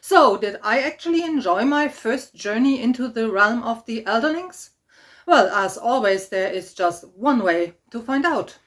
So, did I actually enjoy my first journey into the realm of the Elderlings? Well, as always, there is just one way to find out.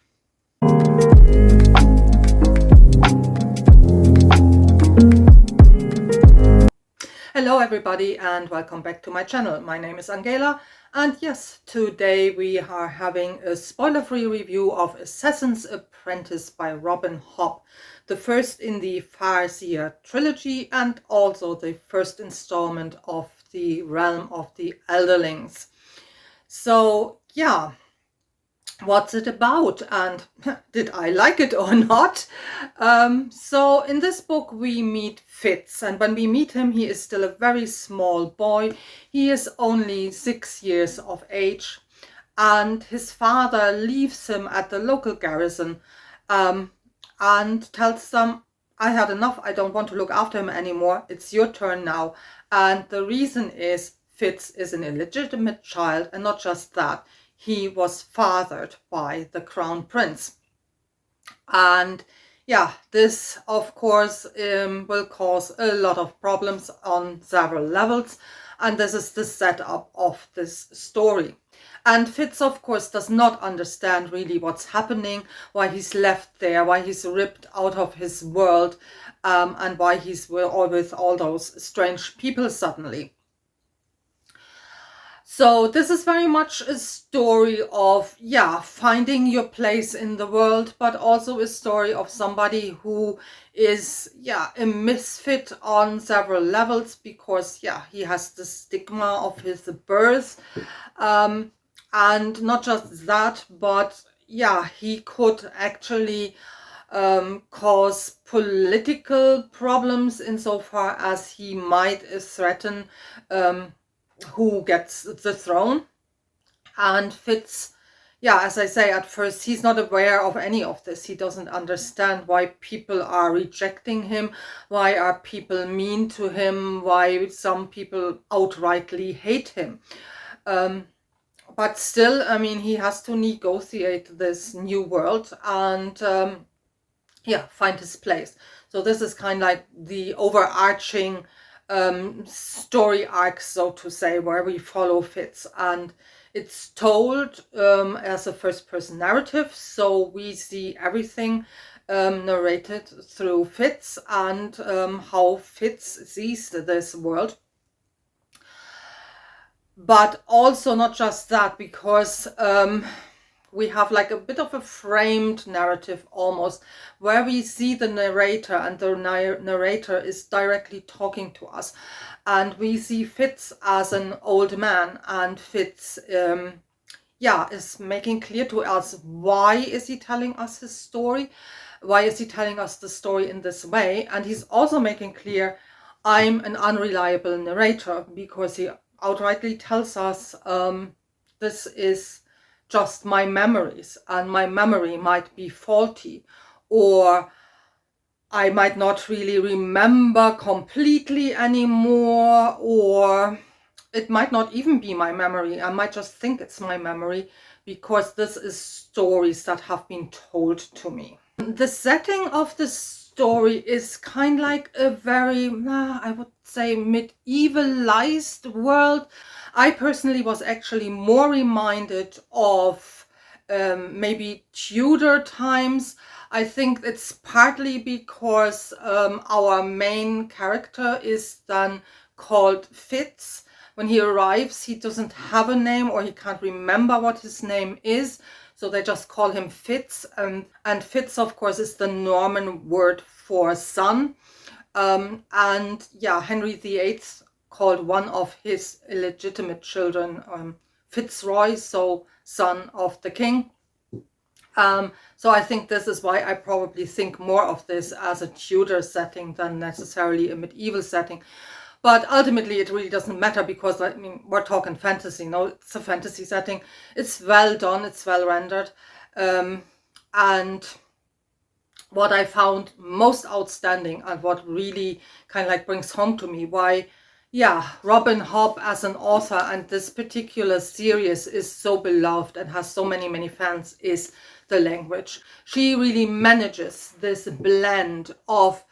Hello everybody and welcome back to my channel. My name is Angela and yes, today we are having a spoiler-free review of Assassin's Apprentice by Robin Hobb, the first in the Farseer trilogy and also the first installment of the Realm of the Elderlings. So yeah, what's it about and did I like it or not? So in this book we meet Fitz, and when we meet him he is still a very small boy. He is only 6 years of age and his father leaves him at the local garrison and tells them, I had enough, I don't want to look after him anymore, it's your turn now. And the reason is Fitz is an illegitimate child, and not just that, he was fathered by the crown prince. And yeah, this of course will cause a lot of problems on several levels, and this is the setup of this story. And Fitz of course does not understand really what's happening, why he's left there, why he's ripped out of his world, and why he's with all those strange people suddenly. So this is very much a story of, yeah, finding your place in the world, but also a story of somebody who is, yeah, a misfit on several levels because, yeah, he has the stigma of his birth. And not just that, but yeah, he could actually cause political problems insofar as he might threaten who gets the throne. And Fitz, yeah, as I say, at first he's not aware of any of this. He doesn't understand why people are rejecting him, why are people mean to him, why some people outrightly hate him. But still, I mean, he has to negotiate this new world and yeah, find his place. So this is kind of like the overarching story arc, so to say, where we follow Fitz, and it's told as a first-person narrative, so we see everything narrated through Fitz and how Fitz sees this world. But also not just that, because we have like a bit of a framed narrative almost, where we see the narrator, and the narrator is directly talking to us, and we see Fitz as an old man, and Fitz yeah, is making clear to us why is he telling us his story, why is he telling us the story in this way. And he's also making clear, I'm an unreliable narrator, because he outrightly tells us this is just my memories, and my memory might be faulty, or I might not really remember completely anymore, or it might not even be my memory. I might just think it's my memory because this is stories that have been told to me. The setting of the story is kind of like a very, I would say, medievalized world. I personally was actually more reminded of maybe Tudor times. I think it's partly because our main character is then called Fitz. When he arrives, he doesn't have a name, or he can't remember what his name is, so they just call him Fitz. And Fitz, of course, is the Norman word for son. And yeah, Henry VIII called one of his illegitimate children Fitzroy, so son of the king. So I think this is why I probably think more of this as a Tudor setting than necessarily a medieval setting. But ultimately it really doesn't matter, because I mean, we're talking fantasy, no? It's a fantasy setting. It's well done, it's well rendered. And what I found most outstanding, and what really kind of like brings home to me why, yeah, Robin Hobb as an author and this particular series is so beloved and has so many fans, is the language. She really manages this blend of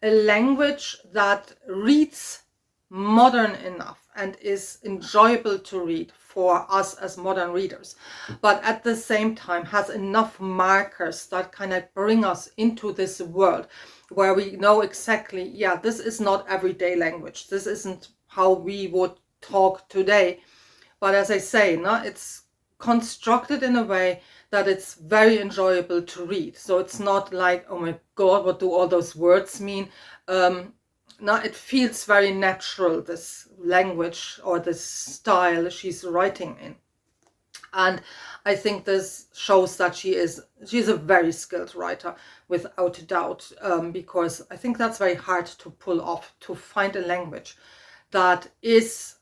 a language that reads modern enough and is enjoyable to read for us as modern readers, but at the same time has enough markers that kind of bring us into this world where we know exactly, yeah, this is not everyday language. This isn't how we would talk today. But as I say, no, it's constructed in a way that it's very enjoyable to read. So it's not like, oh my God, what do all those words mean? No, it feels very natural, this language or this style she's writing in. And I think this shows that she's a very skilled writer, without a doubt, because I think that's very hard to pull off, to find a language that is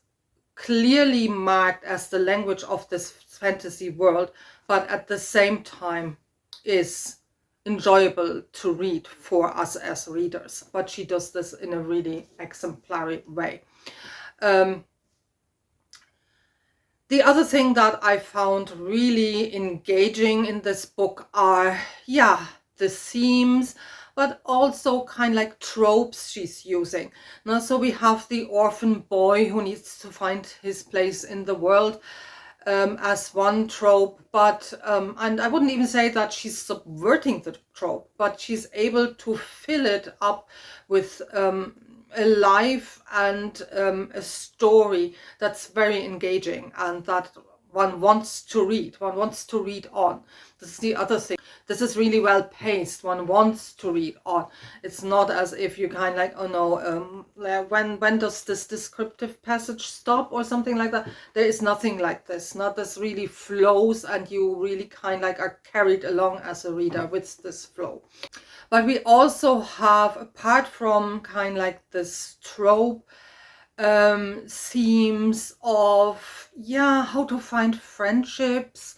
clearly marked as the language of this fantasy world, but at the same time is enjoyable to read for us as readers. But she does this in a really exemplary way. The other thing that I found really engaging in this book are, yeah, the themes, but also kind of like tropes she's using. Now, so we have the orphan boy who needs to find his place in the world as one trope, but and I wouldn't even say that she's subverting the trope, but she's able to fill it up with a life and a story that's very engaging and that one wants to read on. This is the other thing. This is really well paced. One wants to read on. It's not as if you kind of like, oh no, when does this descriptive passage stop or something like that. There is nothing like this. Not this really flows and you really kind of like are carried along as a reader with this flow. But we also have, apart from kind of like this trope, themes of, yeah, how to find friendships,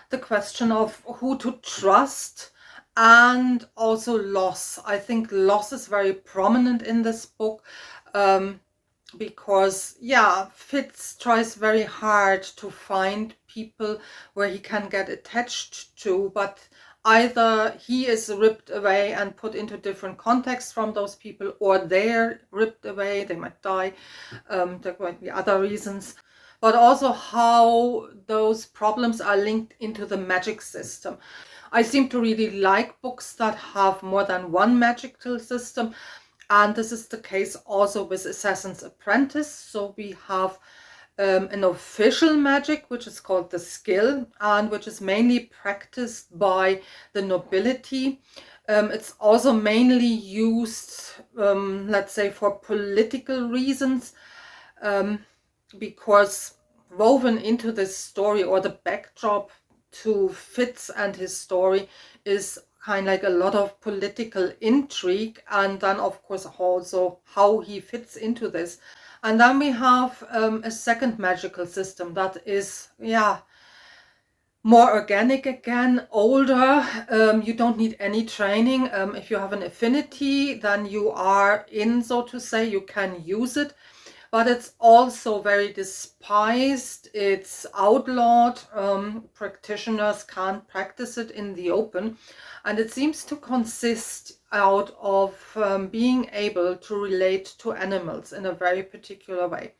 the question of who to trust, and also loss. I think loss is very prominent in this book, because, yeah, Fitz tries very hard to find people where he can get attached to, but either he is ripped away and put into different contexts from those people, or they're ripped away, they might die. There might be other reasons. But also how those problems are linked into the magic system. I seem to really like books that have more than one magical system. And this is the case also with Assassin's Apprentice. So we have an official magic, which is called the skill, and which is mainly practiced by the nobility. It's also mainly used, let's say, for political reasons, because woven into this story, or the backdrop to Fitz and his story, is kind of like a lot of political intrigue, and then of course also how he fits into this. And then we have a second magical system that is, yeah, more organic again, older. You don't need any training. If you have an affinity, then you are in, so to say, you can use it. But it's also very despised. It's outlawed. Practitioners can't practice it in the open. And it seems to consist out of being able to relate to animals in a very particular way.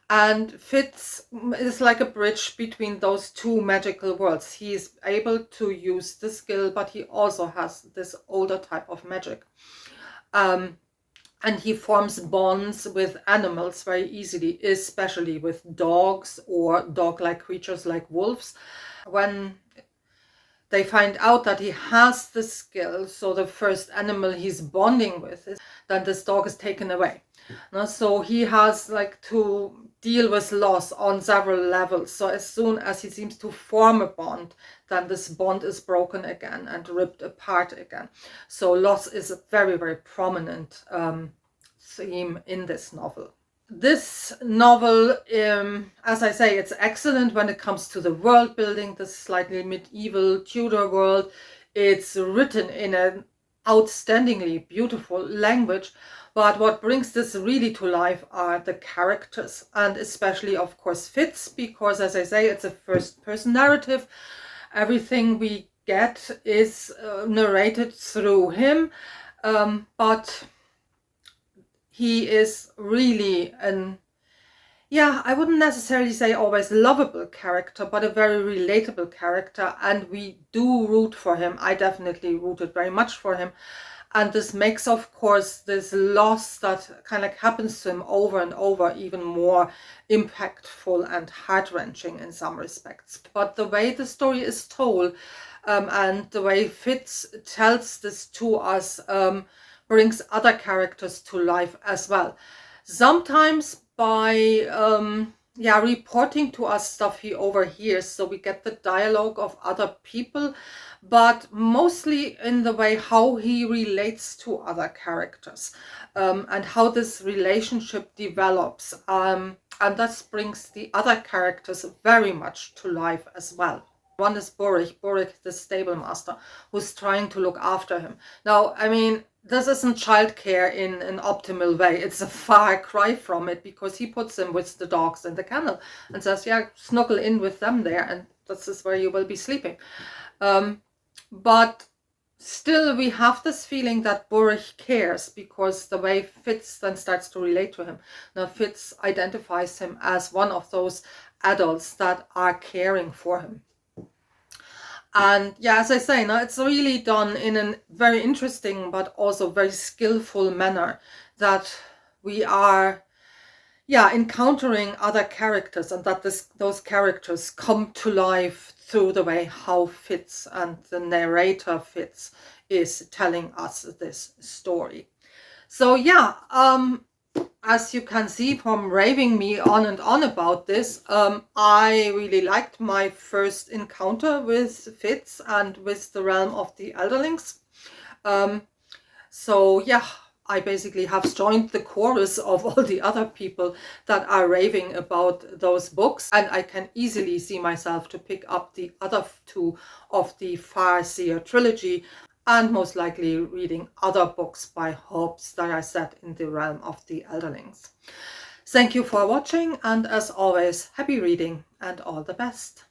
And Fitz is like a bridge between those two magical worlds. He is able to use the skill, but he also has this older type of magic. And he forms bonds with animals very easily, especially with dogs or dog-like creatures like wolves. When they find out that he has the skill, so the first animal he's bonding with, then this dog is taken away. So he has like to deal with loss on several levels. So as soon as he seems to form a bond, then this bond is broken again and ripped apart again. So loss is a very, very prominent theme in this novel. This novel, as I say, it's excellent when it comes to the world building, this slightly medieval Tudor world. It's written in an outstandingly beautiful language. But what brings this really to life are the characters, and especially, of course, Fitz, because, as I say, it's a first-person narrative. Everything we get is narrated through him, but he is really yeah, I wouldn't necessarily say always lovable character, but a very relatable character, and we do root for him. I definitely rooted very much for him. And this makes, of course, this loss that kind of happens to him over and over even more impactful and heart-wrenching in some respects. But the way the story is told, and the way Fitz tells this to us, brings other characters to life as well. Sometimes by reporting to us stuff he overhears, so we get the dialogue of other people, but mostly in the way how he relates to other characters, and how this relationship develops, and that brings the other characters very much to life as well. One is Borik, the stable master, who's trying to look after him. Now, I mean, this isn't childcare in an optimal way. It's a far cry from it, because he puts him with the dogs in the kennel and says, yeah, snuggle in with them there, and this is where you will be sleeping. But still, we have this feeling that Borik cares, because the way Fitz then starts to relate to him. Now, Fitz identifies him as one of those adults that are caring for him. And yeah, as I say, now it's really done in a very interesting but also very skillful manner, that we are encountering other characters, and that those characters come to life through the way how Fitz and the narrator Fitz is telling us this story. So yeah, as you can see from raving me on and on about this, I really liked my first encounter with Fitz and with the realm of the Elderlings. So yeah, I basically have joined the chorus of all the other people that are raving about those books, and I can easily see myself to pick up the other two of the Farseer trilogy, and most likely reading other books by Hobbs that are set in the realm of the Elderlings. Thank you for watching, and as always, happy reading and all the best.